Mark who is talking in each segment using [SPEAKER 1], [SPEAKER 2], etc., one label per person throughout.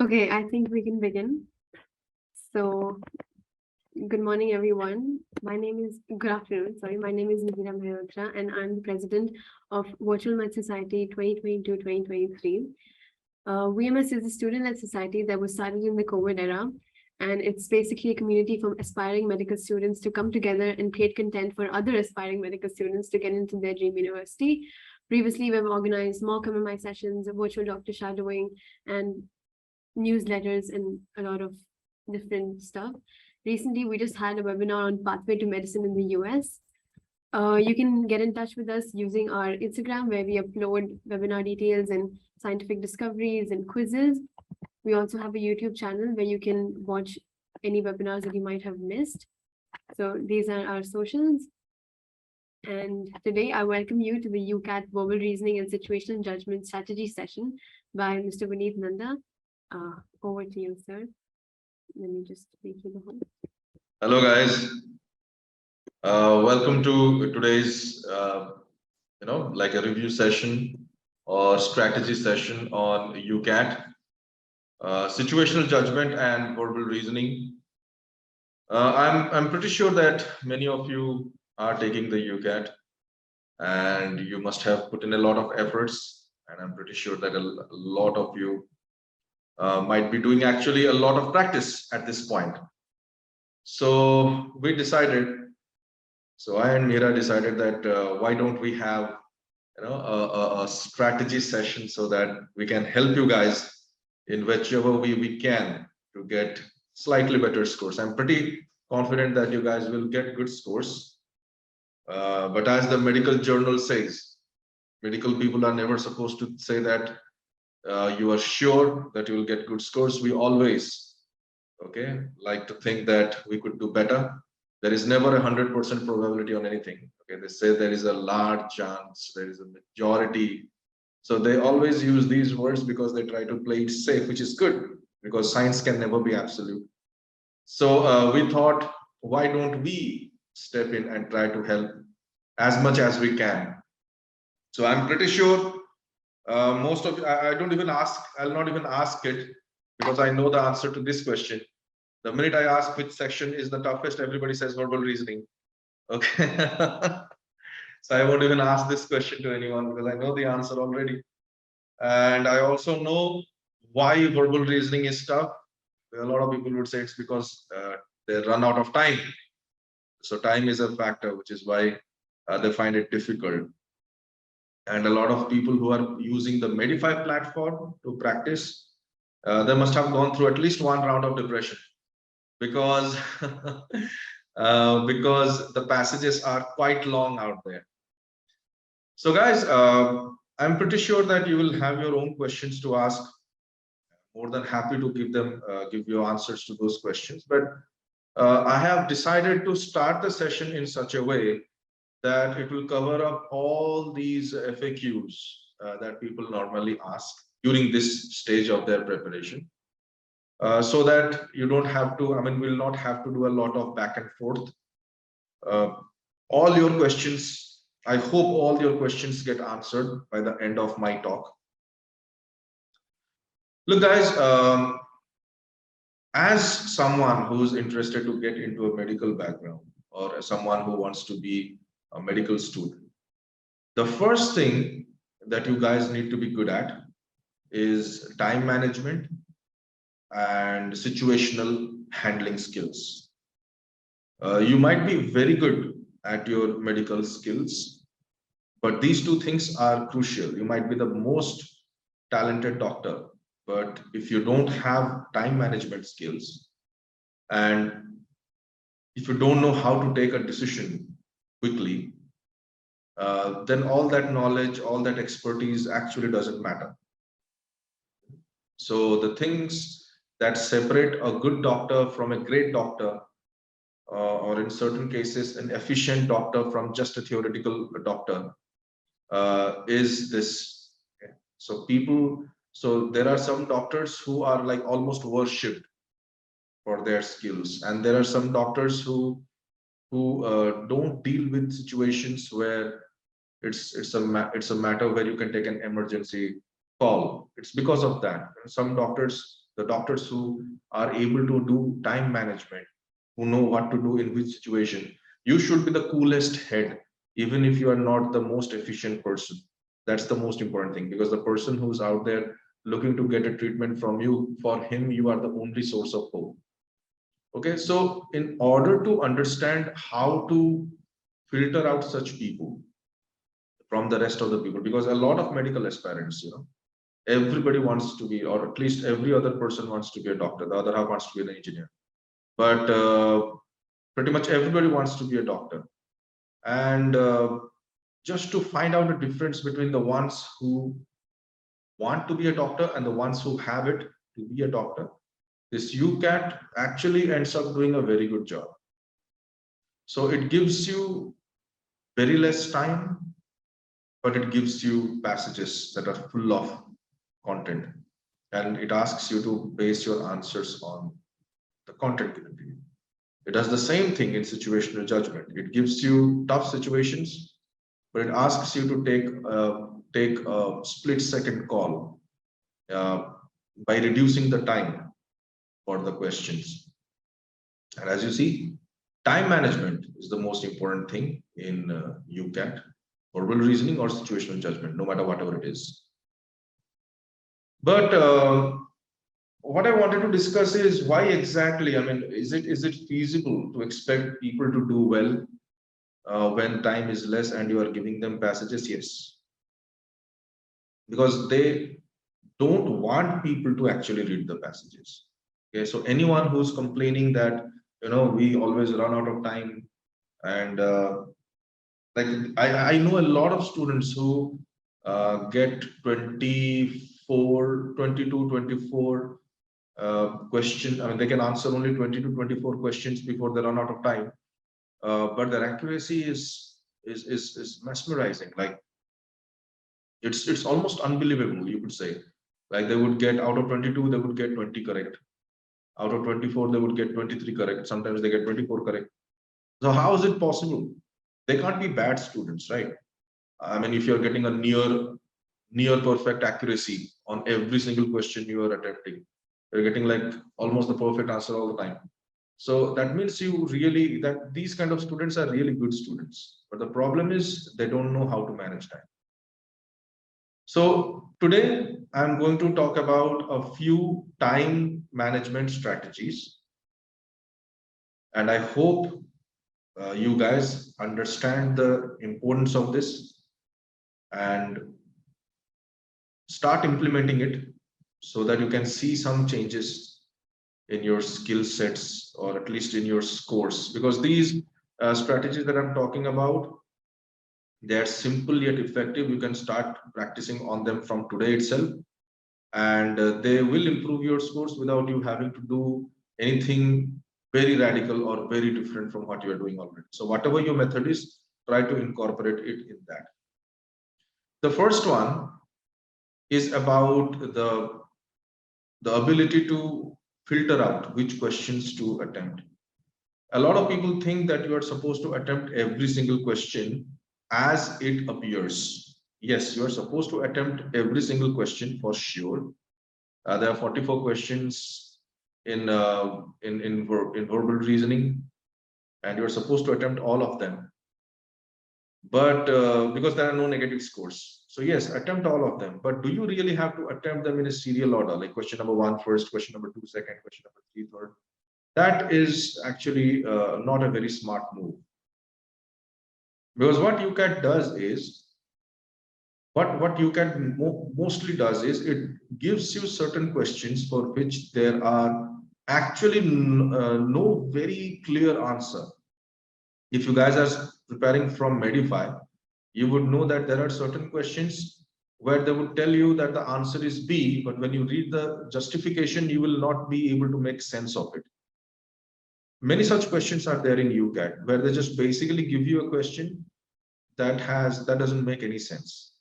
[SPEAKER 1] Okay, I think we can begin. So, good morning, everyone. Good afternoon, sorry. My name is Nidira Mehrotra, and I'm the president of Virtual Med Society 2022-2023. VMS is a student-led society that was started in the COVID era, and it's basically a community from aspiring medical students to come together and create content for other aspiring medical students to get into their dream university. Previously, we've organized mock MMI sessions, virtual doctor shadowing, and newsletters and a lot of different stuff. Recently, we just had a webinar on pathway to medicine in the US. You can get in touch with us using our Instagram, where we upload webinar details and scientific discoveries and quizzes. We also have a YouTube channel where you can watch any webinars that you might have missed. So these are our socials. And today I welcome you to the UCAT Verbal Reasoning and Situational Judgment Strategy session by Mr. Vineet Nanda. Over to you, sir. Let me just make you the host.
[SPEAKER 2] Hello, guys. Welcome to today's, like a review session or strategy session on UCAT, situational judgment and verbal reasoning. I'm pretty sure that many of you are taking the UCAT, and you must have put in a lot of efforts. And I'm pretty sure that a lot of you might be doing actually a lot of practice at this point. So we decided, I and Meera decided that why don't we have a strategy session so that we can help you guys in whichever way we can to get slightly better scores. I'm pretty confident that you guys will get good scores. But as the medical journal says, medical people are never supposed to say that you are sure that you will get good scores. We always like to think that we could do better. There is never 100% probability on anything. They say there is a large chance, there is a majority. So they always use these words because they try to play it safe, which is good because science can never be absolute. So we thought, why don't we step in and try to help as much as we can? So I'm pretty sure most of I'll not even ask it, because I know the answer to this question. The minute I ask which section is the toughest, everybody says verbal reasoning. Okay. So I won't even ask this question to anyone because I know the answer already. And I also know why verbal reasoning is tough. A lot of people would say it's because they run out of time. So time is a factor, which is why they find it difficult. And a lot of people who are using the Medify platform to practice, they must have gone through at least one round of depression, because because the passages are quite long out there. So guys, I'm pretty sure that you will have your own questions to ask. More than happy to give you answers to those questions. But I have decided to start the session in such a way that it will cover up all these FAQs that people normally ask during this stage of their preparation, so that you don't have to, will not have to do a lot of back and forth. All your questions, I hope all your questions get answered by the end of my talk. Look, guys, as someone who's interested to get into a medical background, or someone who wants to be a medical student, the first thing that you guys need to be good at is time management and situational handling skills. You might be very good at your medical skills, but these two things are crucial. You might be the most talented doctor, but if you don't have time management skills, and if you don't know how to take a decision quickly, then all that knowledge, all that expertise actually doesn't matter. So the things that separate a good doctor from a great doctor, or in certain cases an efficient doctor from just a theoretical doctor, is this. So there are some doctors who are like almost worshipped for their skills, and there are some doctors who don't deal with situations where it's a matter where you can take an emergency call. It's because of that some doctors the doctors who are able to do time management, who know what to do in which situation. You should be the coolest head, even if you are not the most efficient person. That's the most important thing, because the person who's out there looking to get a treatment from you, for him, you are the only source of hope. Okay, so in order to understand how to filter out such people from the rest of the people, because a lot of medical aspirants, everybody wants to be, or at least every other person wants to be a doctor, the other half wants to be an engineer, but pretty much everybody wants to be a doctor. And just to find out the difference between the ones who want to be a doctor and the ones who have it to be a doctor, this UCAT actually ends up doing a very good job. So it gives you very less time, but it gives you passages that are full of content, and it asks you to base your answers on the content given to you. It does the same thing in situational judgment. It gives you tough situations, but it asks you to take a split-second call by reducing the time for the questions. And as you see, time management is the most important thing in UCAT, verbal reasoning or situational judgment, no matter whatever it is. But what I wanted to discuss is why exactly, I mean, is it feasible to expect people to do well when time is less and you are giving them passages? Yes. Because they don't want people to actually read the passages. Okay, so anyone who's complaining that, we always run out of time, and like I know a lot of students who get 24, 22, 24 question. I mean, they can answer only 20 to 24 questions before they run out of time, but their accuracy is mesmerizing. Like it's almost unbelievable, you could say. Like they would get, out of 22, they would get 20 correct. Out of 24, they would get 23 correct. Sometimes they get 24 correct. So how is it possible? They can't be bad students, right? I mean, if you're getting a near perfect accuracy on every single question you are attempting, you're getting like almost the perfect answer all the time. So that means that these kind of students are really good students. But the problem is they don't know how to manage time. So today I'm going to talk about a few time management strategies. And I hope you guys understand the importance of this and start implementing it so that you can see some changes in your skill sets, or at least in your scores, because these strategies that I'm talking about, they're simple yet effective. You can start practicing on them from today itself, and they will improve your scores without you having to do anything very radical or very different from what you are doing already. So whatever your method is, try to incorporate it in that. The first one is about the ability to filter out which questions to attempt. A lot of people think that you are supposed to attempt every single question as it appears. Yes, you are supposed to attempt every single question for sure. There are 44 questions in verbal reasoning, and you're supposed to attempt all of them. But because there are no negative scores, so yes, attempt all of them. But do you really have to attempt them in a serial order, like question number 1 first, question number 2 second, question number 3 third? That is actually not a very smart move. Because what UCAT does is, what UCAT mostly does is, it gives you certain questions for which there are actually no very clear answer. If you guys are preparing from Medify, you would know that there are certain questions where they would tell you that the answer is B, but when you read the justification, you will not be able to make sense of it. Many such questions are there in UCAT, where they just basically give you a question that doesn't make any sense.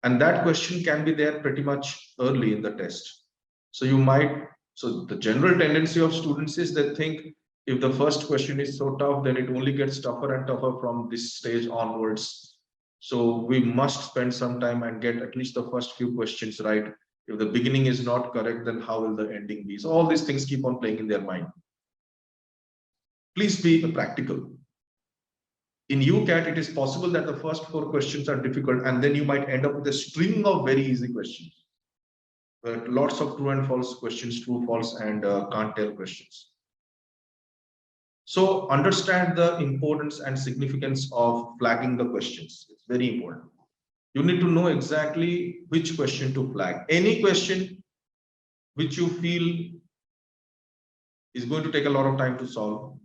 [SPEAKER 2] And that question can be there pretty much early in the test. So the general tendency of students is they think, if the first question is so tough, then it only gets tougher and tougher from this stage onwards. So we must spend some time and get at least the first few questions right If the beginning is not correct, then how will the ending be? So all these things keep on playing in their mind. Please be practical. In UCAT, it is possible that the first 4 questions are difficult, and then you might end up with a string of very easy questions. Lots of true and false questions, true, false, and can't tell questions. So understand the importance and significance of flagging the questions. It's very important. You need to know exactly which question to flag. Any question which you feel is going to take a lot of time to solve.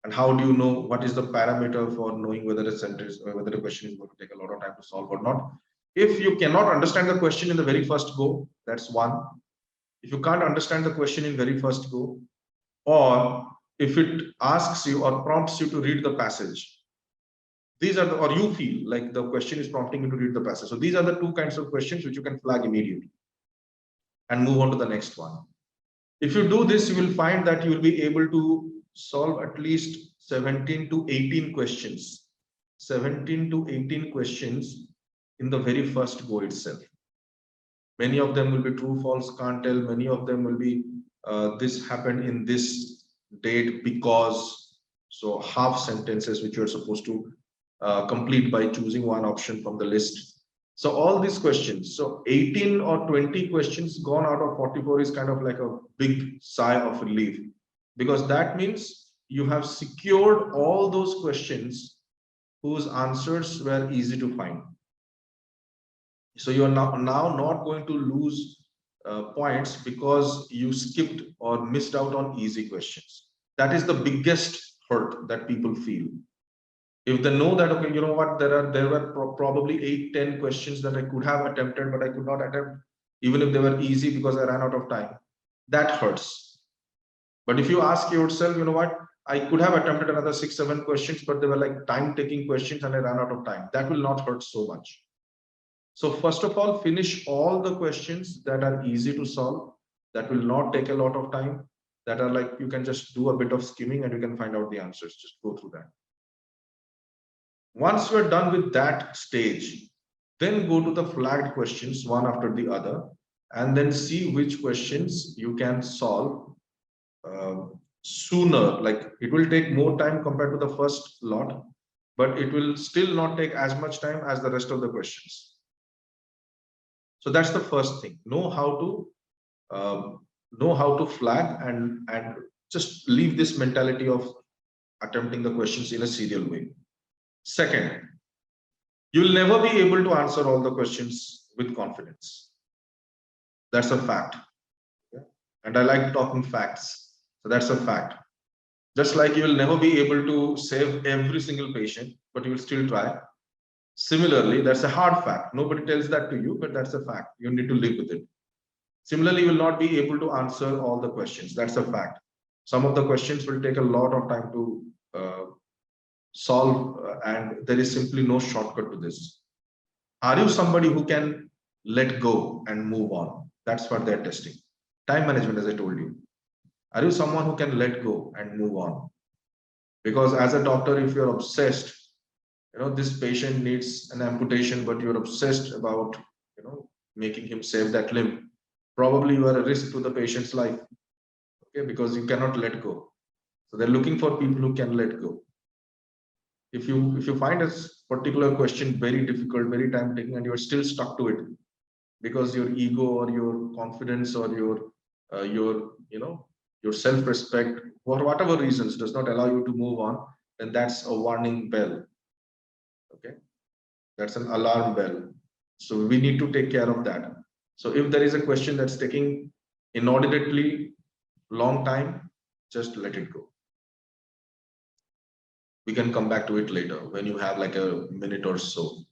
[SPEAKER 2] And how do you know what is the parameter for knowing whether a sentence or whether a question is going to take a lot of time to solve or not? If you cannot understand the question in the very first go, that's one. If you can't understand the question in very first go, or if it asks you or prompts you to read the passage, these are the, or you feel like the question is prompting you to read the passage. So these are the 2 kinds of questions which you can flag immediately and move on to the next one. If you do this, you will find that you will be able to solve at least 17 to 18 questions. 17 to 18 questions in the very first go itself. Many of them will be true, false, can't tell. Many of them will be this happened in this date because, so half sentences which you're supposed to complete by choosing one option from the list. So all these questions, so 18 or 20 questions gone out of 44 is kind of like a big sigh of relief, because that means you have secured all those questions whose answers were easy to find. So you are now not going to lose points because you skipped or missed out on easy questions. That is the biggest hurt that people feel. If they know that, okay, you know what, there were probably 8-10 questions that I could have attempted, but I could not attempt, even if they were easy because I ran out of time, that hurts. But if you ask yourself, you know what, I could have attempted another 6-7 questions, but they were like time-taking questions and I ran out of time, that will not hurt so much. So first of all, finish all the questions that are easy to solve, that will not take a lot of time, that are like you can just do a bit of skimming and you can find out the answers. Just go through that. Once you're done with that stage, then go to the flagged questions one after the other, and then see which questions you can solve sooner. Like it will take more time compared to the first lot, but it will still not take as much time as the rest of the questions. So that's the first thing. Know how to flag and just leave this mentality of attempting the questions in a serial way. Second, you will never be able to answer all the questions with confidence. That's a fact. And I like talking facts. So that's a fact. Just like you will never be able to save every single patient, but you will still try. Similarly, that's a hard fact. Nobody tells that to you, but that's a fact. You need to live with it. Similarly, you will not be able to answer all the questions. That's a fact. Some of the questions will take a lot of time to solve, and there is simply no shortcut to this. Are you somebody who can let go and move on? That's what they're testing. Time management, as I told you. Are you someone who can let go and move on? Because as a doctor, if you're obsessed, you know, this patient needs an amputation, but you're obsessed about, you know, making him save that limb, probably you are a risk to the patient's life. Okay, because you cannot let go. So they're looking for people who can let go. If you find a particular question very difficult, very time taking, and you're still stuck to it because your ego or your confidence or your self-respect, for whatever reasons, does not allow you to move on, then that's a warning bell. Okay, that's an alarm bell. So we need to take care of that. So if there is a question that's taking inordinately long time, just let it go. We can come back to it later when you have like a minute or so,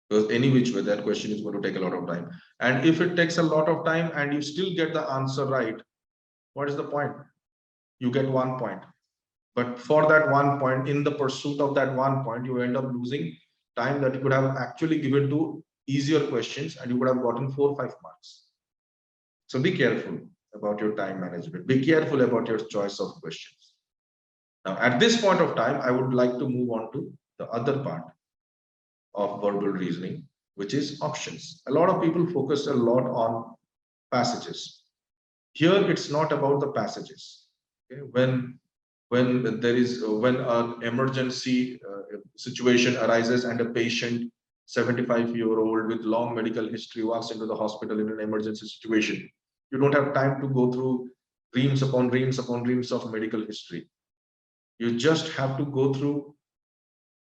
[SPEAKER 2] because any which way that question is going to take a lot of time. And if it takes a lot of time and you still get the answer right, what is the point? You get 1 point, but for that 1 point, in the pursuit of that 1 point, you end up losing time that you could have actually given to easier questions and you would have gotten 4 or 5 marks. So be careful about your time management. Be careful about your choice of questions. Now, at this point of time, I would like to move on to the other part of verbal reasoning, which is options. A lot of people focus a lot on passages. Here, it's not about the passages. Okay? When there is when an emergency situation arises and a patient, 75-year-old with long medical history, walks into the hospital in an emergency situation, you don't have time to go through reams upon reams upon reams of medical history. You just have to go through,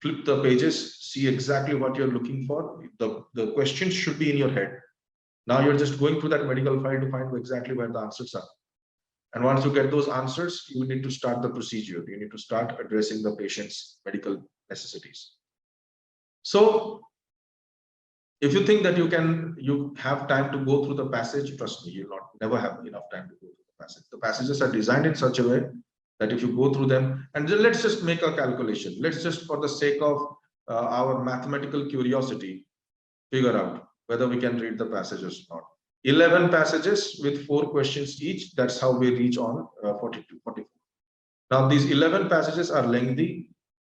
[SPEAKER 2] flip the pages, see exactly what you're looking for. The questions should be in your head. Now you're just going through that medical file to find exactly where the answers are. And once you get those answers, you need to start the procedure. You need to start addressing the patient's medical necessities. So if you think that you have time to go through the passage, trust me, you'll never have enough time to go through the passage. The passages are designed in such a way that if you go through them, and then let's just make a calculation. Let's just, for the sake of our mathematical curiosity, figure out whether we can read the passages or not. 11 passages with 4 questions each. That's how we reach on 42, 44. Now, these 11 passages are lengthy.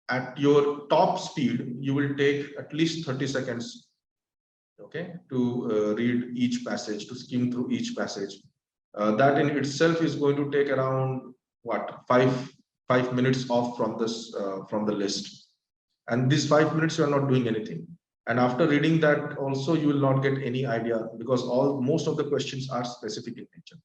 [SPEAKER 2] At your top speed, you will take at least 30 seconds, okay, to read each passage, to skim through each passage. That in itself is going to take around what, 5 minutes off from this from the list. And these 5 minutes you are not doing anything. And after reading that also, you will not get any idea, because most of the questions are specific in nature.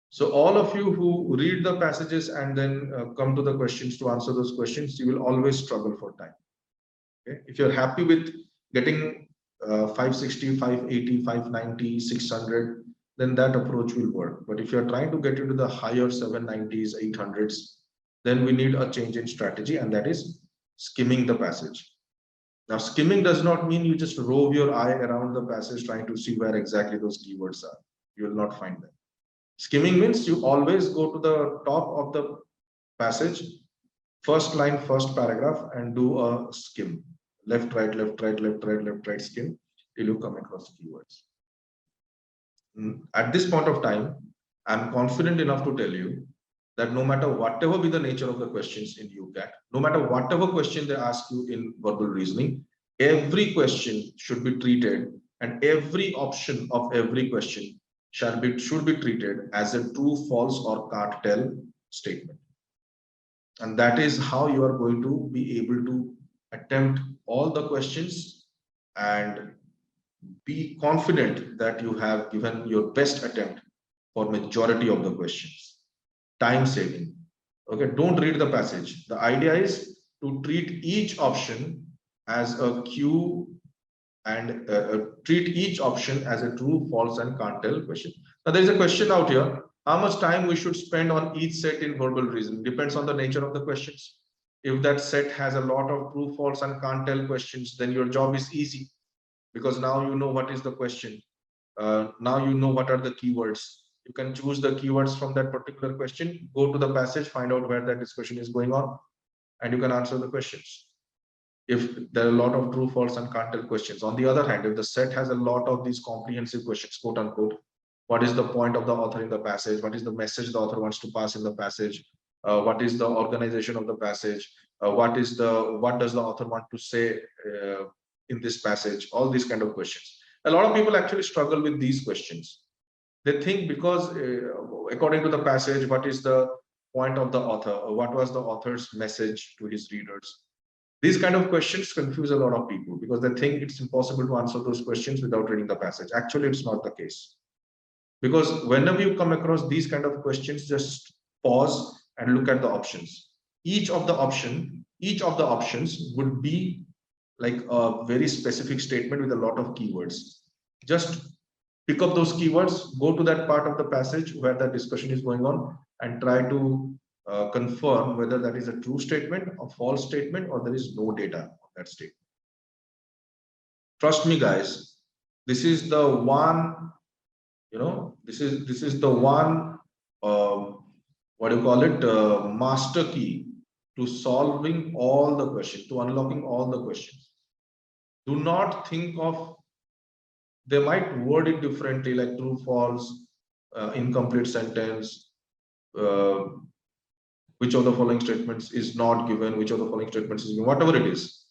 [SPEAKER 2] So all of you who read the passages and then come to the questions to answer those questions, you will always struggle for time. Okay? If you're happy with getting 560, 580, 590, 600, then that approach will work. But if you're trying to get into the higher 790s, 800s, then we need a change in strategy, and that is skimming the passage. Now, skimming does not mean you just rove your eye around the passage trying to see where exactly those keywords are. You will not find them. Skimming means you always go to the top of the passage, first line, first paragraph, and do a skim. Left, right, left, right, left, right, left, right, skim, till you come across keywords. At this point of time, I'm confident enough to tell you that no matter whatever be the nature of the questions in UCAT, no matter whatever question they ask you in verbal reasoning, every question should be treated, and every option of every question should be treated as a true, false, or can't tell statement. And that is how you are going to be able to attempt all the questions and be confident that you have given your best attempt for majority of the questions. Time saving. Okay, don't read the passage. The idea is to treat each option as a cue and treat each option as a true, false, and can't tell question. Now, there is a question out here. How much time we should spend on each set in verbal reasoning? Depends on the nature of the questions. If that set has a lot of true, false, and can't tell questions, then your job is easy, because now you know what is the question. Now you know what are the keywords. You can choose the keywords from that particular question, go to the passage, find out where that discussion is going on, and you can answer the questions. If there are a lot of true, false, and can't tell questions. On the other hand, if the set has a lot of these comprehensive questions, quote unquote, what is the point of the author in the passage? What is the message the author wants to pass in the passage? What is the organization of the passage? What does the author want to say in this passage? All these kind of questions. A lot of people actually struggle with these questions. They think because according to the passage, what is the point of the author? Or what was the author's message to his readers? These kind of questions confuse a lot of people because they think it's impossible to answer those questions without reading the passage. Actually, it's not the case. Because whenever you come across these kind of questions, just pause and look at the options. Each of the options would be like a very specific statement with a lot of keywords. Just pick up those keywords, go to that part of the passage where the discussion is going on, and try to confirm whether that is a true statement, a false statement, or there is no data on that statement. Trust me, guys, this is the one, this is the one, what do you call it, master key to solving all the questions, to unlocking all the questions. Do not think of, they might word it differently, like true, false, incomplete sentence, which of the following statements is not given, which of the following statements is given, whatever it is.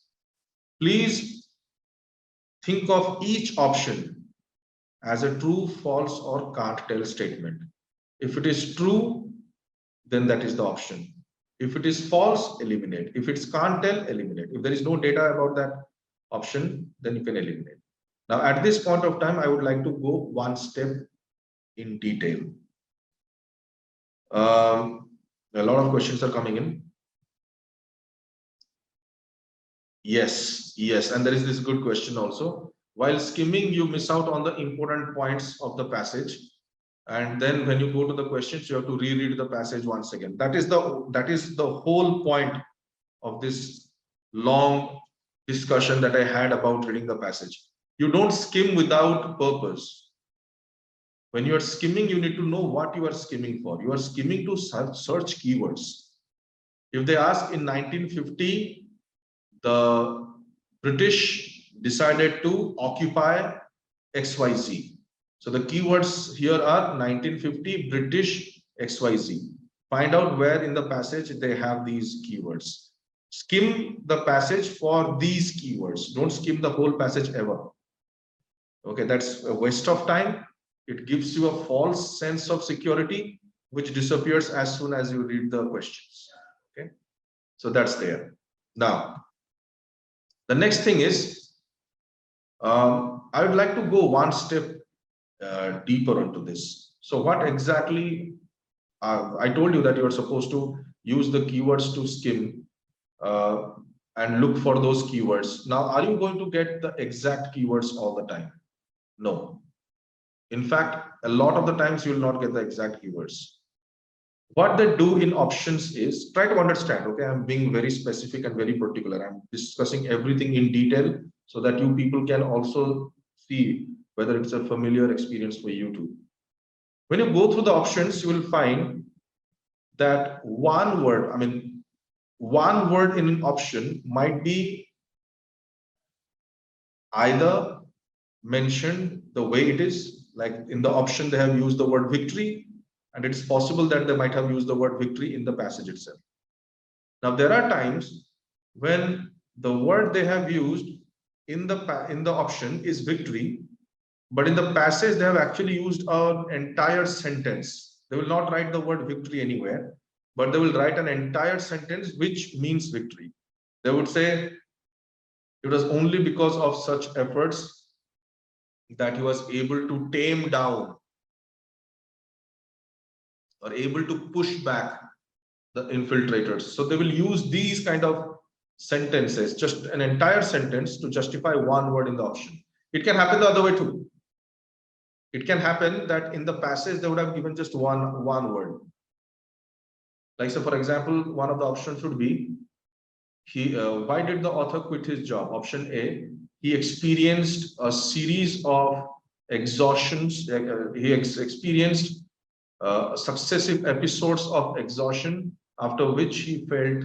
[SPEAKER 2] Please think of each option as a true, false, or can't tell statement. If it is true, then that is the option. If it is false, eliminate. If it's can't tell, eliminate. If there is no data about that option, then you can eliminate. Now, at this point of time, I would like to go one step in detail. A lot of questions are coming in. Yes, and there is this good question also. While skimming, you miss out on the important points of the passage. And then when you go to the questions, you have to reread the passage once again. That is the whole point of this long discussion that I had about reading the passage. You don't skim without purpose. When you are skimming, you need to know what you are skimming for. You are skimming to search keywords. If they ask in 1950, the British decided to occupy XYZ. So the keywords here are 1950 British XYZ. Find out where in the passage they have these keywords. Skim the passage for these keywords. Don't skim the whole passage ever. Okay, that's a waste of time. It gives you a false sense of security, which disappears as soon as you read the questions. Okay, so that's there. Now, the next thing is, I would like to go one step deeper into this. So what exactly, I told you that you are supposed to use the keywords to skim and look for those keywords. Now, are you going to get the exact keywords all the time? No. In fact, a lot of the times you will not get the exact keywords. What they do in options is try to understand. Okay, I'm being very specific and very particular. I'm discussing everything in detail so that you people can also see whether it's a familiar experience for you too. When you go through the options, you will find that one word in an option might be either mentioned the way it is, like in the option they have used the word victory, and it's possible that they might have used the word victory in the passage itself. Now, there are times when the word they have used in the option is victory, but in the passage they have actually used an entire sentence. They will not write the word victory anywhere, but they will write an entire sentence which means victory. They would say it was only because of such efforts that he was able to tame down or able to push back the infiltrators. So they will use these kind of sentences, just an entire sentence, to justify one word in the option. It can happen the other way too. It can happen that in the passage they would have given just one word. Like, so for example, one of the options would be, why did the author quit his job? Option A, he experienced a series of exhaustions. He experienced successive episodes of exhaustion, after which he felt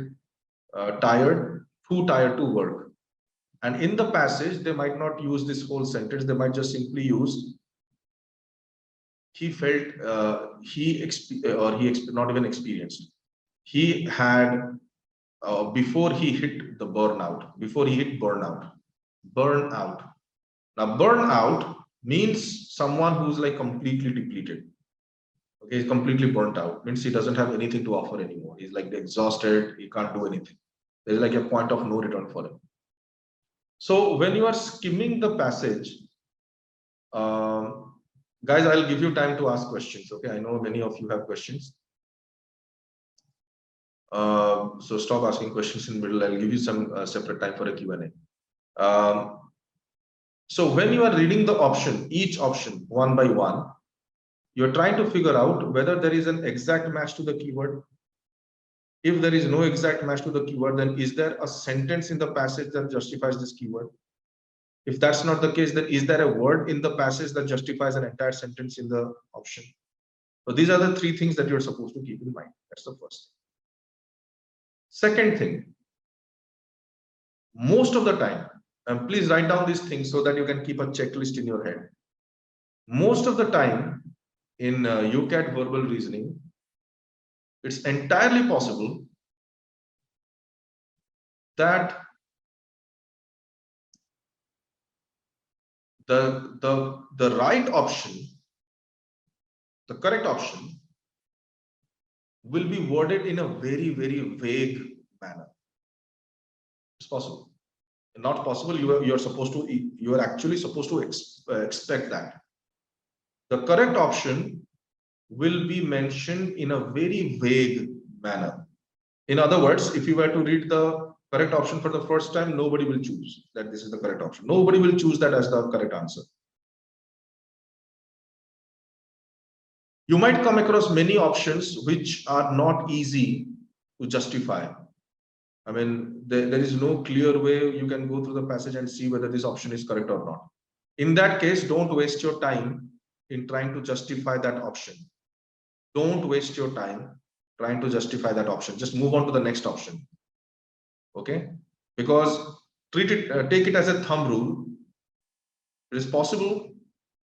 [SPEAKER 2] too tired to work. And in the passage, they might not use this whole sentence. They might just simply use, he felt, not even experienced. He had, before he hit burnout. Now, burnout means someone who's like completely depleted. Okay, he's completely burnt out. Means he doesn't have anything to offer anymore. He's like exhausted. He can't do anything. There's like a point of no return for him. So when you are skimming the passage, guys, I'll give you time to ask questions. Okay, I know many of you have questions. So stop asking questions in the middle. I'll give you some separate time for a Q&A. So when you are reading the option, each option one by one, you're trying to figure out whether there is an exact match to the keyword. If there is no exact match to the keyword, then is there a sentence in the passage that justifies this keyword? If that's not the case, then is there a word in the passage that justifies an entire sentence in the option? So these are the three things that you're supposed to keep in mind. That's the first thing. Second thing, most of the time, and please write down these things so that you can keep a checklist in your head. Most of the time in UCAT verbal reasoning, it's entirely possible that the right option, the correct option will be worded in a very, very vague manner. It's possible. Not possible. You are actually supposed to expect that. The correct option will be mentioned in a very vague manner. In other words, if you were to read the correct option for the first time, nobody will choose that this is the correct option. Nobody will choose that as the correct answer. You might come across many options which are not easy to justify. I mean, there is no clear way you can go through the passage and see whether this option is correct or not. In that case, don't waste your time in trying to justify that option. Don't waste your time trying to justify that option. Just move on to the next option. Okay? Because take it as a thumb rule. It is possible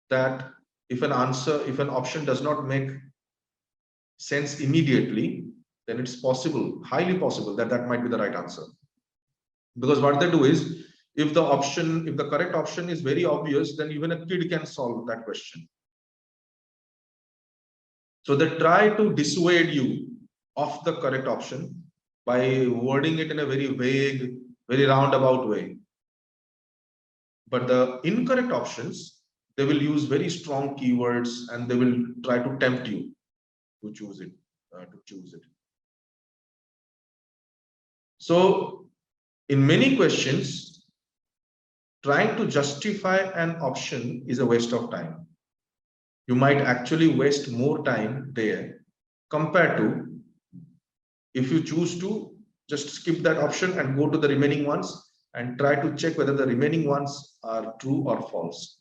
[SPEAKER 2] that if an option does not make sense immediately, then it's possible, highly possible, that that might be the right answer. Because what they do is, if the correct option is very obvious, then even a kid can solve that question. So they try to dissuade you of the correct option by wording it in a very vague, very roundabout way. But the incorrect options, they will use very strong keywords and they will try to tempt you to choose it. So in many questions, trying to justify an option is a waste of time. You might actually waste more time there compared to if you choose to just skip that option and go to the remaining ones and try to check whether the remaining ones are true or false.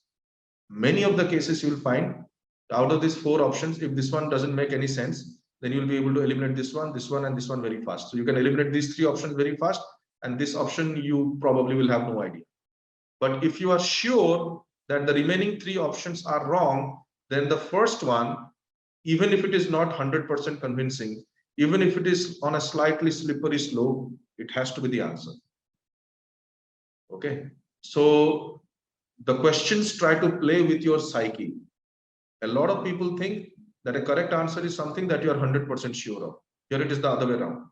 [SPEAKER 2] Many of the cases you will find out of these 4 options, if this one doesn't make any sense, then you'll be able to eliminate this one, and this one very fast. So you can eliminate these 3 options very fast, and this option you probably will have no idea. But if you are sure that the remaining 3 options are wrong, then the first one, even if it is not 100% convincing, even if it is on a slightly slippery slope, it has to be the answer. Okay, so the questions try to play with your psyche. A lot of people think that a correct answer is something that you are 100% sure of. Here it is the other way around.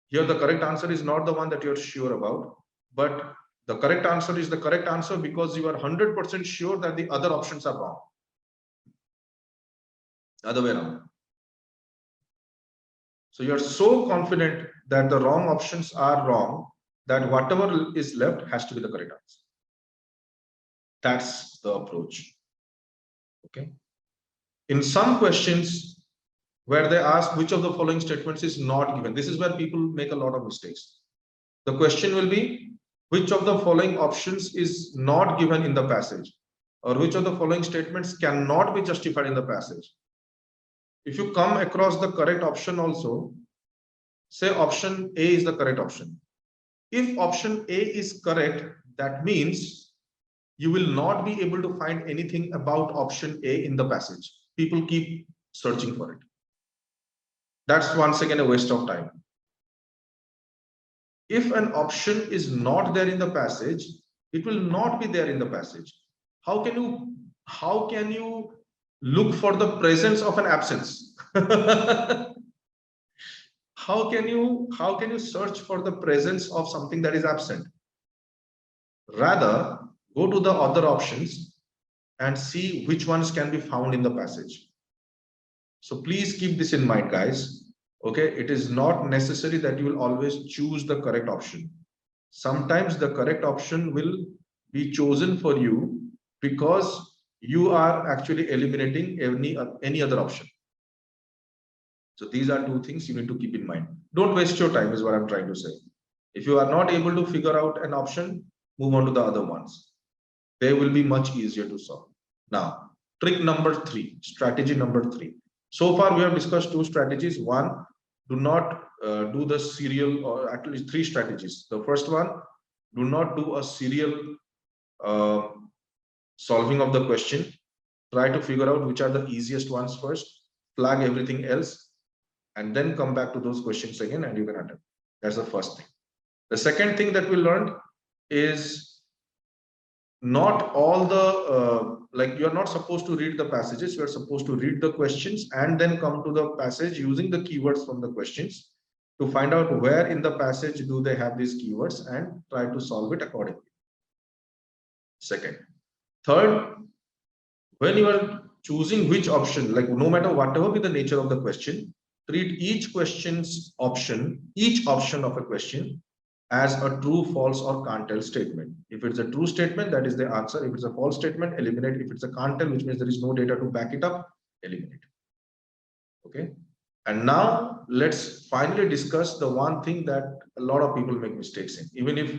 [SPEAKER 2] Here the correct answer is not the one that you're sure about, but the correct answer is the correct answer because you are 100% sure that the other options are wrong. Other way around. So you're so confident that the wrong options are wrong that whatever is left has to be the correct answer. That's the approach. Okay. In some questions where they ask which of the following statements is not given, this is where people make a lot of mistakes. The question will be, which of the following options is not given in the passage, or which of the following statements cannot be justified in the passage. If you come across the correct option also, say option A is the correct option. If option A is correct, that means you will not be able to find anything about option A in the passage. People keep searching for it. That's once again a waste of time. If an option is not there in the passage, it will not be there in the passage. How can you look for the presence of an absence? How can you search for the presence of something that is absent? Rather, go to the other options and see which ones can be found in the passage. So please keep this in mind, guys. Okay, it is not necessary that you will always choose the correct option. Sometimes the correct option will be chosen for you because you are actually eliminating any other option. So these are 2 things you need to keep in mind. Don't waste your time is what I'm trying to say. If you are not able to figure out an option, move on to the other ones. They will be much easier to solve. Now, trick number 3, strategy number 3. So far, we have discussed 2 strategies. One, do not do the serial, or at least 3 strategies. The first one, do not do a serial solving of the question. Try to figure out which are the easiest ones first, flag everything else, and then come back to those questions again and you can attempt. That's the first thing. The second thing that we learned is not all the like you are not supposed to read the passages. You are supposed to read the questions and then come to the passage using the keywords from the questions to find out where in the passage do they have these keywords and try to solve it accordingly. Second. Third, when you are choosing which option, like no matter whatever be the nature of the question, treat each option of a question as a true, false, or can't tell statement. If it's a true statement, that is the answer. If it's a false statement, eliminate. If it's a can't tell, which means there is no data to back it up, eliminate. Okay. And now let's finally discuss the one thing that a lot of people make mistakes in. Even if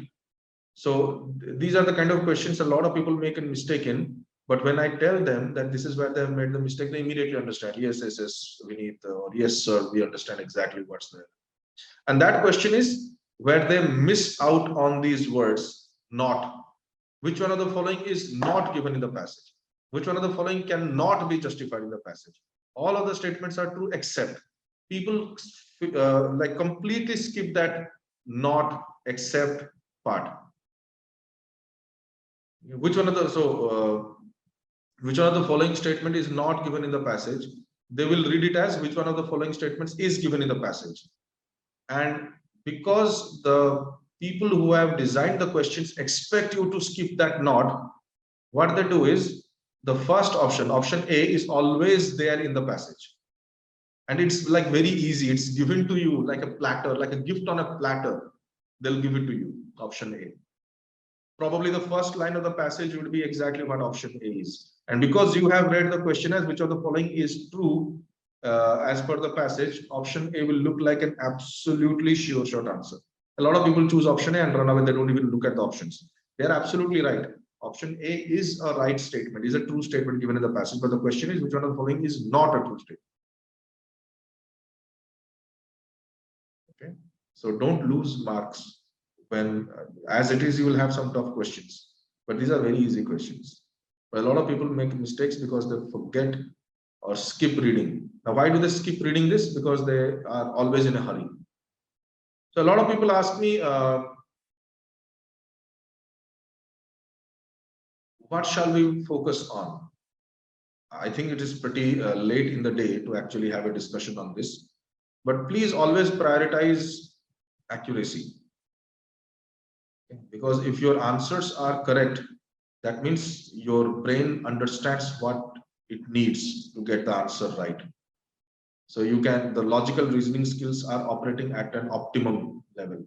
[SPEAKER 2] so, these are the kind of questions a lot of people make a mistake in. But when I tell them that this is where they have made the mistake, they immediately understand. Yes, yes, yes, Vineet, or yes, sir, we understand exactly what's there. And that question is where they miss out on these words, not. Which one of the following is not given in the passage? Which one of the following cannot be justified in the passage? All of the statements are true except. People like completely skip that not except part. Which one of the which one of the following statement is not given in the passage? They will read it as which one of the following statements is given in the passage. And because the people who have designed the questions expect you to skip that not, what they do is the first option, option A, is always there in the passage. And it's like very easy. It's given to you like a platter, like a gift on a platter. They'll give it to you, option A. Probably the first line of the passage would be exactly what option A is. And because you have read the question as which of the following is true, as per the passage, option A will look like an absolutely sure short answer. A lot of people choose option A and run away. They don't even look at the options. They're absolutely right. Option A is a right statement, is a true statement given in the passage. But the question is which one of the following is not a true statement. Okay. So don't lose marks when, as it is, you will have some tough questions. But these are very easy questions. But a lot of people make mistakes because they forget or skip reading. Now, why do they skip reading this? Because they are always in a hurry. So a lot of people ask me, what shall we focus on? I think it is pretty late in the day to actually have a discussion on this. But please always prioritize accuracy. Because if your answers are correct, that means your brain understands what it needs to get the answer right. So you can, the logical reasoning skills are operating at an optimal level.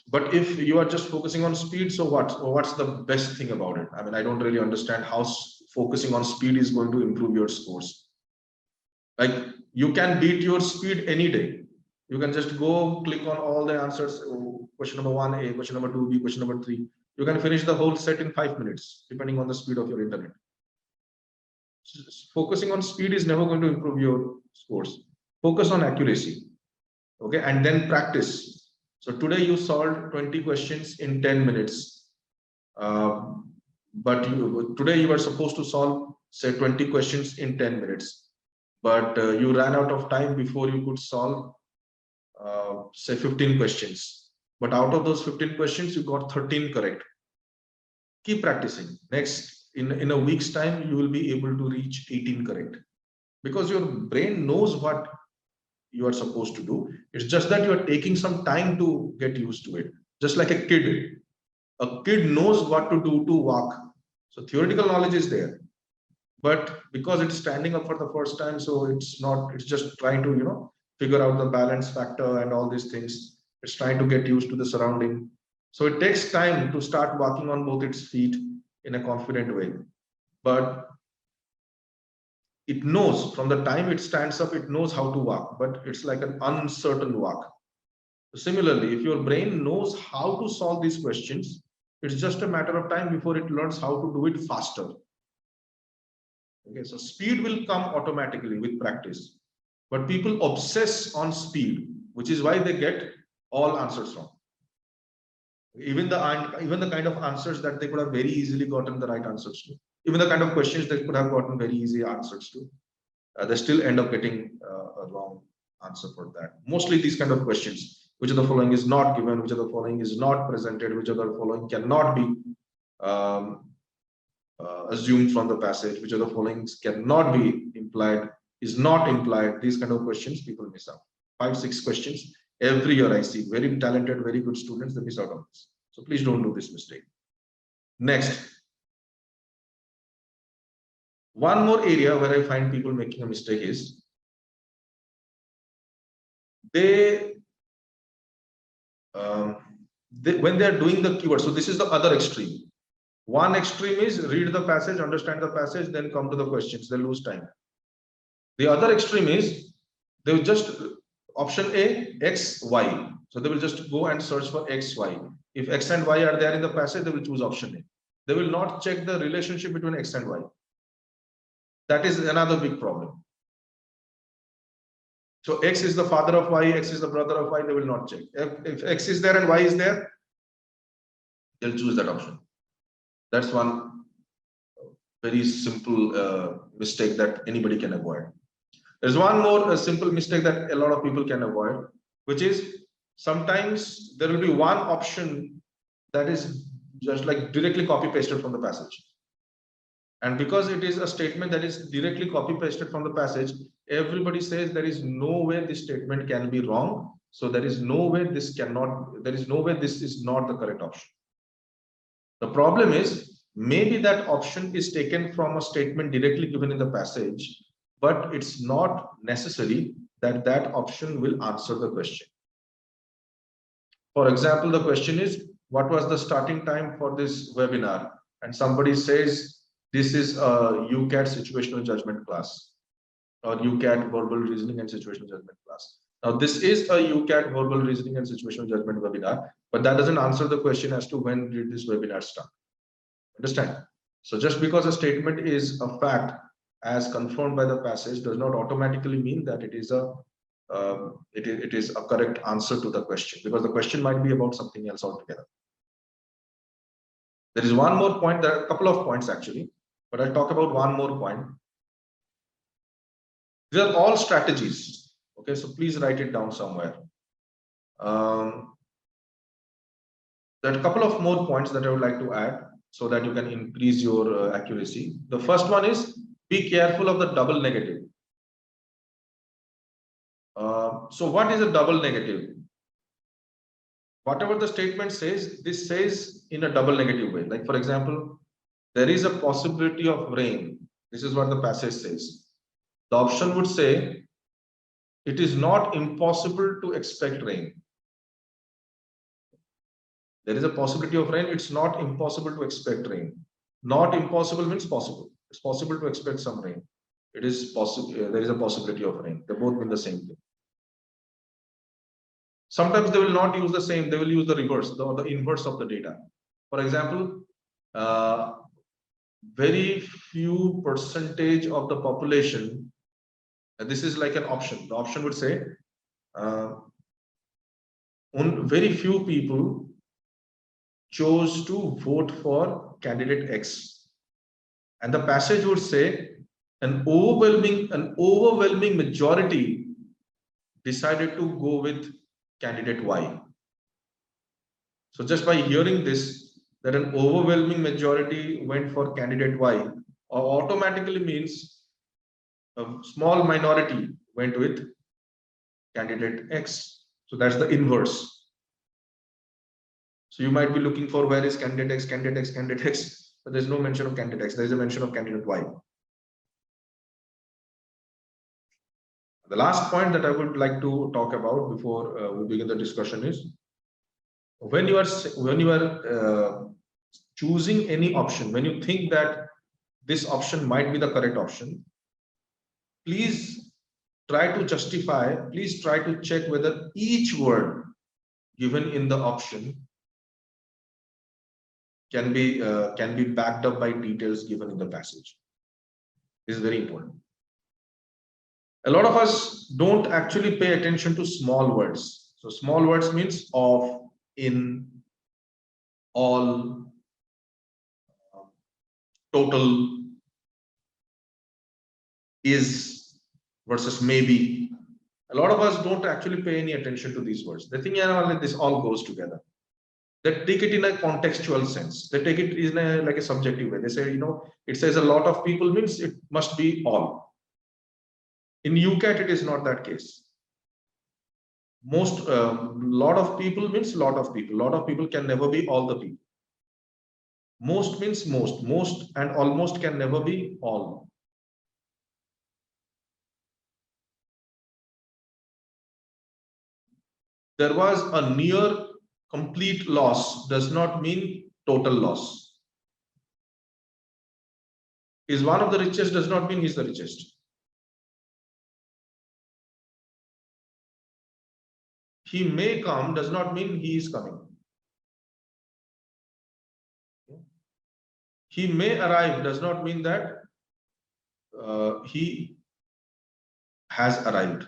[SPEAKER 2] But if you are just focusing on speed, so what's the best thing about it? I mean, I don't really understand how focusing on speed is going to improve your scores. Like you can beat your speed any day. You can just go click on all the answers. Question number 1A, question number 2B, question number 3. You can finish the whole set in 5 minutes, depending on the speed of your internet. Focusing on speed is never going to improve your scores. Focus on accuracy. Okay, and then practice. So today you solved 20 questions in 10 minutes. But today you were supposed to solve, say, 20 questions in 10 minutes. But you ran out of time before you could solve, say, 15 questions. But out of those 15 questions, you got 13 correct. Keep practicing. Next, in a week's time, you will be able to reach 18 correct. Because your brain knows what you are supposed to do. It's just that you are taking some time to get used to it. Just like a kid. A kid knows what to do to walk. So theoretical knowledge is there. But because it's standing up for the first time, so it's just trying to, figure out the balance factor and all these things. It's trying to get used to the surrounding. So it takes time to start walking on both its feet in a confident way. But it knows from the time it stands up, it knows how to walk, but it's like an uncertain walk. Similarly, if your brain knows how to solve these questions, it's just a matter of time before it learns how to do it faster. Okay, so speed will come automatically with practice, but people obsess on speed, which is why they get all answers wrong. Even the kind of answers that they could have very easily gotten the right answers to, even the kind of questions they could have gotten very easy answers to, they still end up getting a wrong answer for that. Mostly these kind of questions, which of the following is not given, which of the following is not presented, which of the following cannot be assumed from the passage, which of the following cannot be implied, is not implied. These kind of questions people miss out. 5-6 questions every year I see. Very talented, very good students, they miss out on this. So please don't do this mistake. Next, one more area where I find people making a mistake is when they are doing the keyword. So this is the other extreme. One extreme is read the passage, understand the passage, then come to the questions. They lose time. The other extreme is they will just option A, X, Y. So they will just go and search for X, Y. If X and Y are there in the passage, they will choose option A. They will not check the relationship between X and Y. That is another big problem. So X is the father of Y, X is the brother of Y, they will not check. If X is there and Y is there, they'll choose that option. That's one very simple mistake that anybody can avoid. There's one more simple mistake that a lot of people can avoid, which is sometimes there will be one option that is just like directly copy pasted from the passage. And because it is a statement that is directly copy pasted from the passage, everybody says there is no way this statement can be wrong. So there is no way this cannot, there is no way this is not the correct option. The problem is maybe that option is taken from a statement directly given in the passage, but it's not necessary that that option will answer the question. For example, the question is, what was the starting time for this webinar? And somebody says, this is a UCAT situational judgment class, or UCAT verbal reasoning and situational judgment class. Now, this is a UCAT verbal reasoning and situational judgment webinar, but that doesn't answer the question as to when did this webinar start. Understand? So just because a statement is a fact as confirmed by the passage does not automatically mean that it is a it is a correct answer to the question, because the question might be about something else altogether. There is one more point. There are a couple of points actually, but I'll talk about one more point. These are all strategies. Okay, so please write it down somewhere. There are a couple of more points that I would like to add so that you can increase your accuracy. The first one is be careful of the double negative. So what is a double negative? Whatever the statement says, this says in a double negative way. Like for example, there is a possibility of rain. This is what the passage says. The option would say, it is not impossible to expect rain. There is a possibility of rain. It's not impossible to expect rain. Not impossible means possible. It's possible to expect some rain. It is possible. There is a possibility of rain. They both mean the same thing. Sometimes they will not use the same. They will use the reverse, the inverse of the data. For example, very few percentage of the population, and this is like an option. The option would say, very few people chose to vote for candidate X, and the passage would say an overwhelming majority decided to go with candidate Y. So just by hearing this, that an overwhelming majority went for candidate Y, automatically means a small minority went with candidate X. So that's the inverse. So you might be looking for where is candidate X, candidate X, candidate X, but there's no mention of candidate X. There is a mention of candidate Y. The last point that I would like to talk about before we begin the discussion is when you are choosing any option, when you think that this option might be the correct option, please try to justify, please try to check whether each word given in the option can be backed up by details given in the passage. This is very important. A lot of us don't actually pay attention to small words. So small words means of, in, all, total, is versus maybe. A lot of us don't actually pay any attention to these words. They think, yeah, this all goes together. They take it in a contextual sense. They take it in a like a subjective way. They say, it says a lot of people means it must be all. In UCAT, it is not that case. Most lot of people means lot of people. Lot of people can never be all the people. Most means most. Most and almost can never be all. There was a near complete loss does not mean total loss. Is one of the richest does not mean he's the richest. He may come does not mean he is coming. He may arrive does not mean that he has arrived.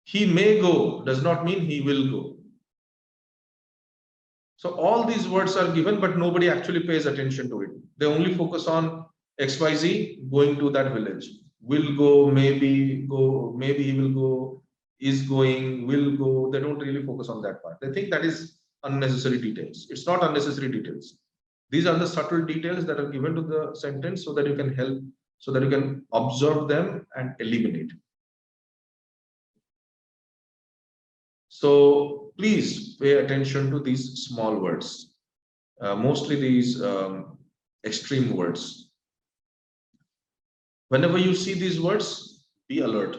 [SPEAKER 2] He may go does not mean he will go. So all these words are given, but nobody actually pays attention to it. They only focus on XYZ going to that village. Will go, maybe he will go, is going, will go. They don't really focus on that part. They think that is unnecessary details. It's not unnecessary details. These are the subtle details that are given to the sentence so that you can help, so that you can observe them and eliminate. So please pay attention to these small words, mostly these extreme words. Whenever you see these words, be alert,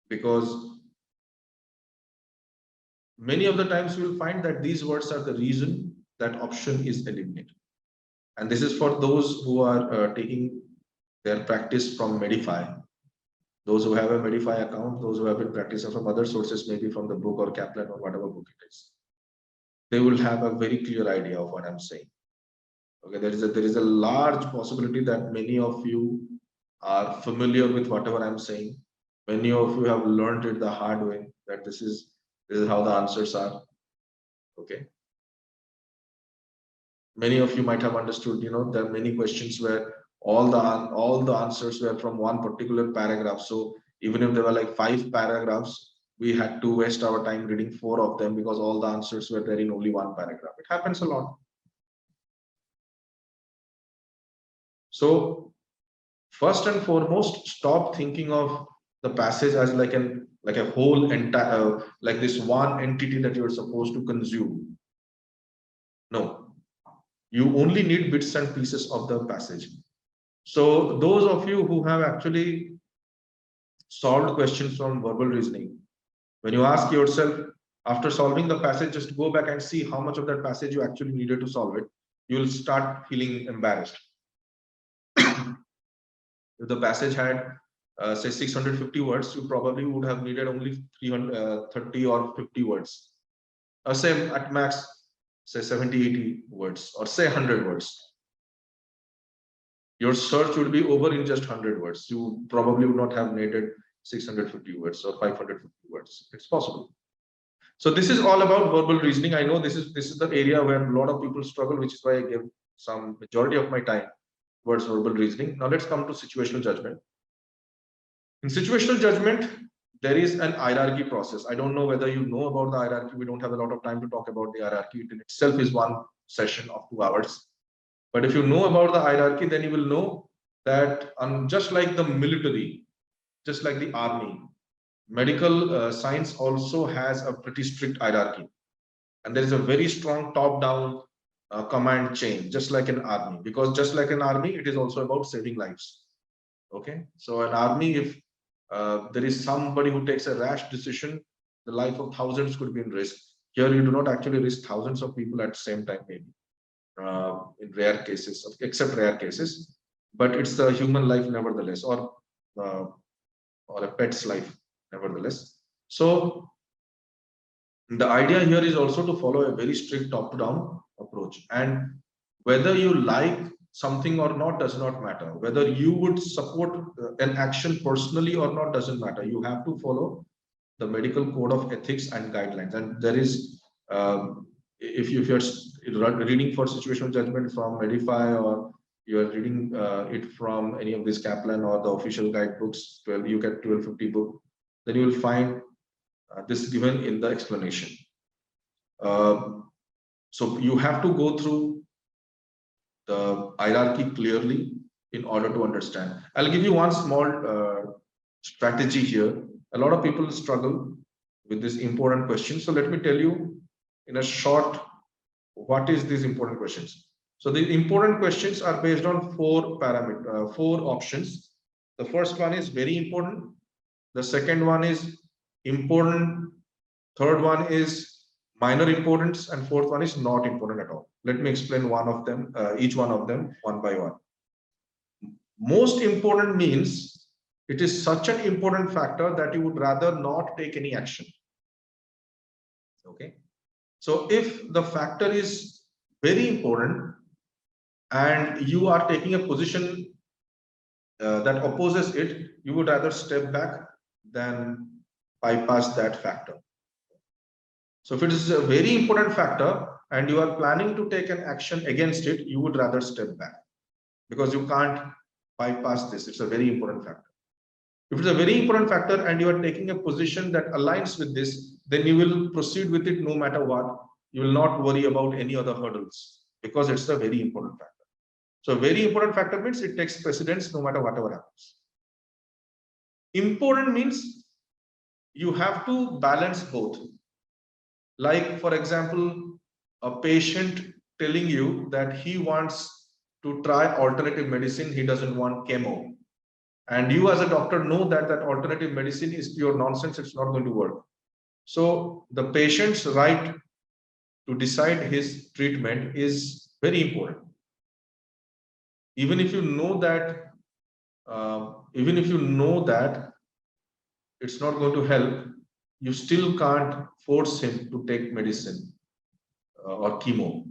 [SPEAKER 2] because many of the times you will find that these words are the reason that option is eliminated. And this is for those who are taking their practice from Medify. Those who have a Medify account, those who have been practicing from other sources, maybe from the book or Kaplan or whatever book it is, they will have a very clear idea of what I'm saying. Okay, there is a large possibility that many of you are familiar with whatever I'm saying. Many of you have learned it the hard way, that this is how the answers are. Okay. Many of you might have understood, there are many questions where all the answers were from one particular paragraph. So even if there were like 5 paragraphs, we had to waste our time reading 4 of them because all the answers were there in only one paragraph. It happens a lot. So first and foremost, stop thinking of the passage as like a whole entire, like this one entity that you're supposed to consume. No, you only need bits and pieces of the passage. So those of you who have actually solved questions from verbal reasoning, when you ask yourself after solving the passage, just go back and see how much of that passage you actually needed to solve it. You will start feeling embarrassed. If the passage had say 650 words, you probably would have needed only 330 or 50 words. Or say at max, say 70, 80 words, or say 100 words. Your search would be over in just 100 words. You probably would not have needed 650 words or 550 words. It's possible. So this is all about verbal reasoning. I know this is the area where a lot of people struggle, which is why I give some majority of my time towards verbal reasoning. Now let's come to situational judgment. In situational judgment, there is an hierarchy process. I don't know whether you know about the hierarchy. We don't have a lot of time to talk about the hierarchy. It in itself is one session of 2 hours. But if you know about the hierarchy, then you will know that just like the military, just like the army, medical science also has a pretty strict hierarchy. And there is a very strong top-down command chain, just like an army. Because just like an army, it is also about saving lives. Okay, so an army, if there is somebody who takes a rash decision, the life of thousands could be in risk. Here, you do not actually risk thousands of people at the same time, maybe. In rare cases, except rare cases, but it's the human life nevertheless, or a pet's life nevertheless. So the idea here is also to follow a very strict top-down approach, and whether you like something or not does not matter. Whether you would support an action personally or not doesn't matter. You have to follow the medical code of ethics and guidelines, and there is if you're reading for situational judgment from Medify or you are reading it from any of these Kaplan or the official guidebooks, UCAT 1250 book, then you will find this given in the explanation. So you have to go through the hierarchy clearly in order to understand. I'll give you one small strategy here. A lot of people struggle with this important question. So let me tell you in a short, what is these important questions? So the important questions are based on four options. The first one is very important. The second one is important. Third one is minor importance, and fourth one is not important at all. Let me explain one of them, each one of them one by one. Most important means it is such an important factor that you would rather not take any action. Okay. So if the factor is very important and you are taking a position that opposes it, you would rather step back than bypass that factor. So if it is a very important factor and you are planning to take an action against it, you would rather step back because you can't bypass this. It's a very important factor. If it's a very important factor and you are taking a position that aligns with this, then you will proceed with it no matter what. You will not worry about any other hurdles because it's a very important factor. So a very important factor means it takes precedence no matter whatever happens. Important means you have to balance both. Like, for example, a patient telling you that he wants to try alternative medicine, he doesn't want chemo. And you as a doctor know that that alternative medicine is pure nonsense, it's not going to work. So the patient's right to decide his treatment is very important. Even if you know that, it's not going to help, you still can't force him to take medicine or chemo.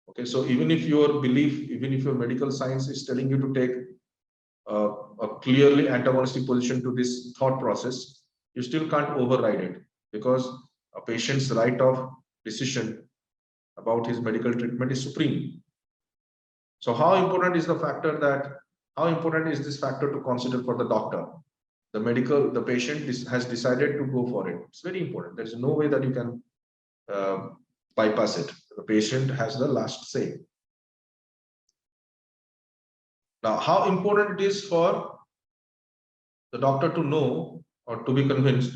[SPEAKER 2] Okay, so even if your belief, even if your medical science is telling you to take a clearly antagonistic position to this thought process, you still can't override it because a patient's right of decision about his medical treatment is supreme. So how important is the factor that, how important is this factor to consider for the doctor? The patient has decided to go for it. It's very important. There's no way that you can bypass it. The patient has the last say. Now, how important it is for the doctor to know or to be convinced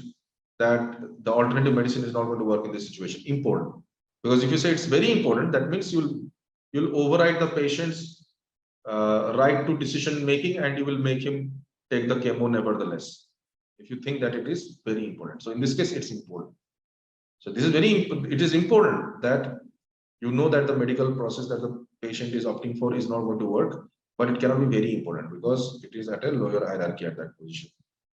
[SPEAKER 2] that the alternative medicine is not going to work in this situation? Important. Because if you say it's very important, that means you'll override the patient's right to decision making and you will make him take the chemo nevertheless, if you think that it is very important. So in this case, it's important. So this is it is important that you know that the medical process that the patient is opting for is not going to work, but it cannot be very important because it is at a lower hierarchy at that position.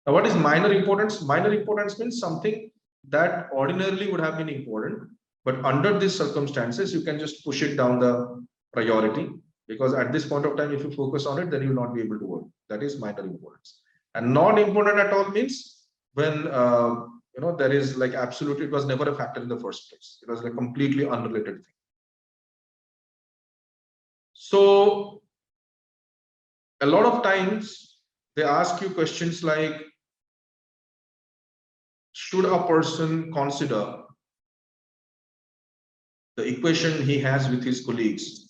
[SPEAKER 2] Now, what is minor importance? Minor importance means something that ordinarily would have been important, but under these circumstances, you can just push it down the priority. Because at this point of time, if you focus on it, then you will not be able to work. That is minor importance. And not important at all means when there is like absolutely, it was never a factor in the first place. It was a completely unrelated thing. So a lot of times they ask you questions like, should a person consider the equation he has with his colleagues?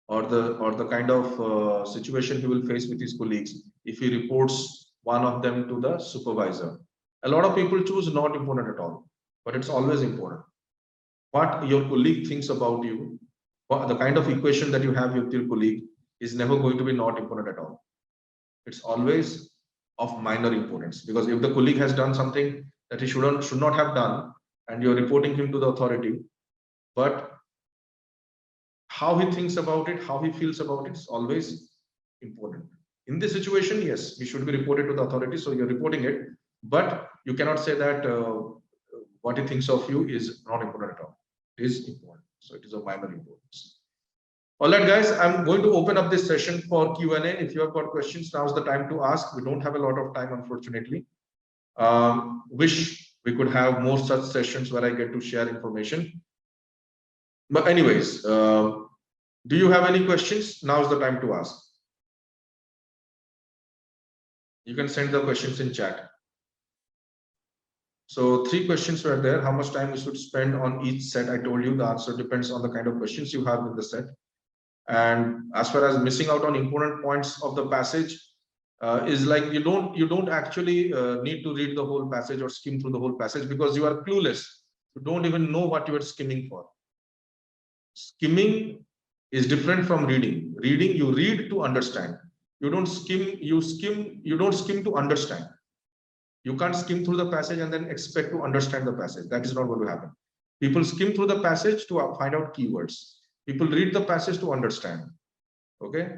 [SPEAKER 2] Or the kind of situation he will face with his colleagues if he reports one of them to the supervisor. A lot of people choose not important at all, but it's always important. What your colleague thinks about you, the kind of equation that you have with your colleague is never going to be not important at all. It's always of minor importance, because if the colleague has done something that he should not have done and you're reporting him to the authority, but how he thinks about it, how he feels about it is always important. In this situation, yes, he should be reported to the authority, so you're reporting it, but you cannot say that what he thinks of you is not important at all. It is important, so it is of minor importance. All right, guys, I'm going to open up this session for Q&A. If you have got questions, now's the time to ask. We don't have a lot of time, unfortunately. Wish we could have more such sessions where I get to share information. But anyways, Do you have any questions? Now is the time to ask. You can send the questions in chat. So 3 questions were there. How much time you should spend on each set? I told you the answer depends on the kind of questions you have in the set. And as far as missing out on important points of the passage, is like you don't actually need to read the whole passage or skim through the whole passage because you are clueless. You don't even know what you are skimming for. Skimming is different from reading. Reading, you read to understand. You don't skim, you don't skim to understand. You can't skim through the passage and then expect to understand the passage. That is not going to happen. People skim through the passage to find out keywords. People read the passage to understand. Okay.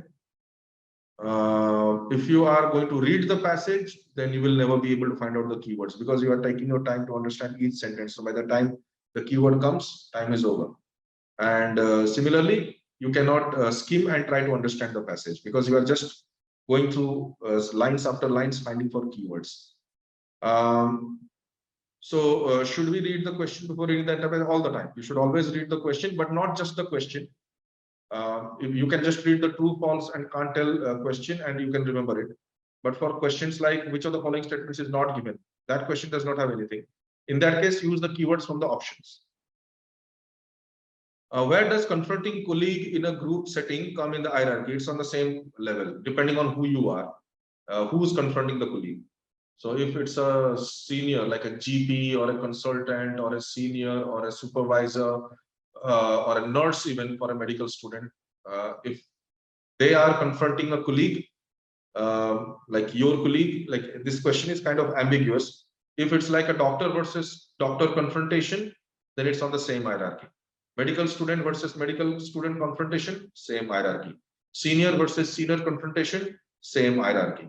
[SPEAKER 2] If you are going to read the passage, then you will never be able to find out the keywords because you are taking your time to understand each sentence. So by the time the keyword comes, time is over. And similarly, you cannot skim and try to understand the passage because you are just going through lines after lines finding for keywords. Should we read the question before reading the entire? All the time? You should always read the question, but not just the question. If you can just read the true, false, and can't tell question, and you can remember it. But for questions like which of the following statements is not given, that question does not have anything. In that case, use the keywords from the options. Where does confronting colleague in a group setting come in the hierarchy? It's on the same level, depending on who you are, who's confronting the colleague. So if it's a senior, like a GP or a consultant or a senior or a supervisor or a nurse, even for a medical student, if they are confronting a colleague, like your colleague, like this question is kind of ambiguous. If it's like a doctor versus doctor confrontation, then it's on the same hierarchy. Medical student versus medical student confrontation, same hierarchy. Senior versus senior confrontation, same hierarchy.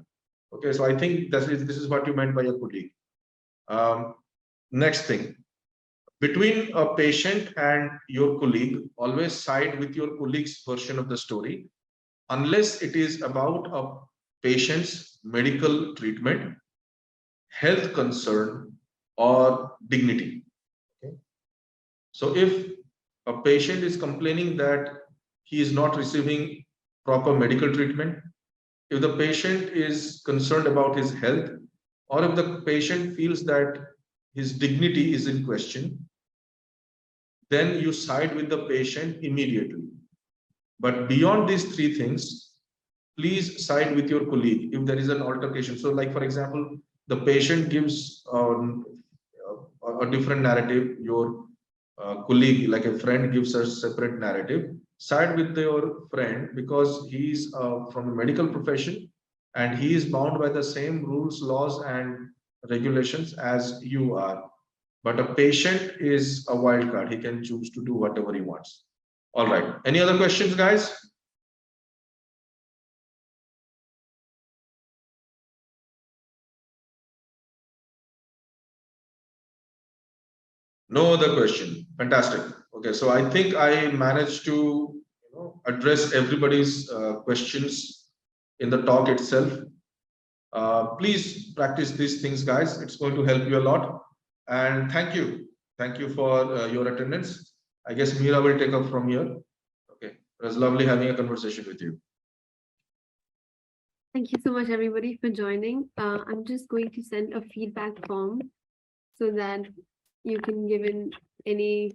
[SPEAKER 2] Okay, so I think this is what you meant by a colleague. Next thing, between a patient and your colleague, always side with your colleague's version of the story, unless it is about a patient's medical treatment, health concern, or dignity. Okay. So if a patient is complaining that he is not receiving proper medical treatment, if the patient is concerned about his health, or if the patient feels that his dignity is in question, then you side with the patient immediately. But beyond these 3 things, please side with your colleague if there is an altercation. So like, for example, the patient gives a different narrative, your colleague, like a friend, gives a separate narrative. Side with your friend because he's from a medical profession and he is bound by the same rules, laws, and regulations as you are. But a patient is a wild card. He can choose to do whatever he wants. All right. Any other questions, guys? No other question. Fantastic. Okay, so I think I managed to address everybody's questions in the talk itself. Please practice these things, guys. It's going to help you a lot. And thank you. Thank you for your attendance. I guess Meera will take up from here. Okay, it was lovely having a conversation with you.
[SPEAKER 1] Thank you so much, everybody, for joining. I'm just going to send a feedback form so that you can give in any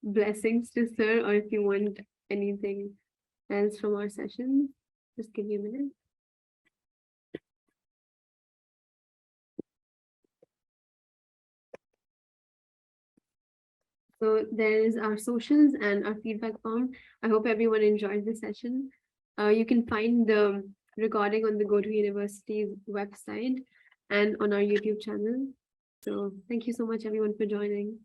[SPEAKER 1] blessings to sir, or if you want anything else from our session, just give me a minute. So there is our socials and our feedback form. I hope everyone enjoyed the session. You can find the recording on the Go to University's website and on our YouTube channel. So thank you so much, everyone, for joining.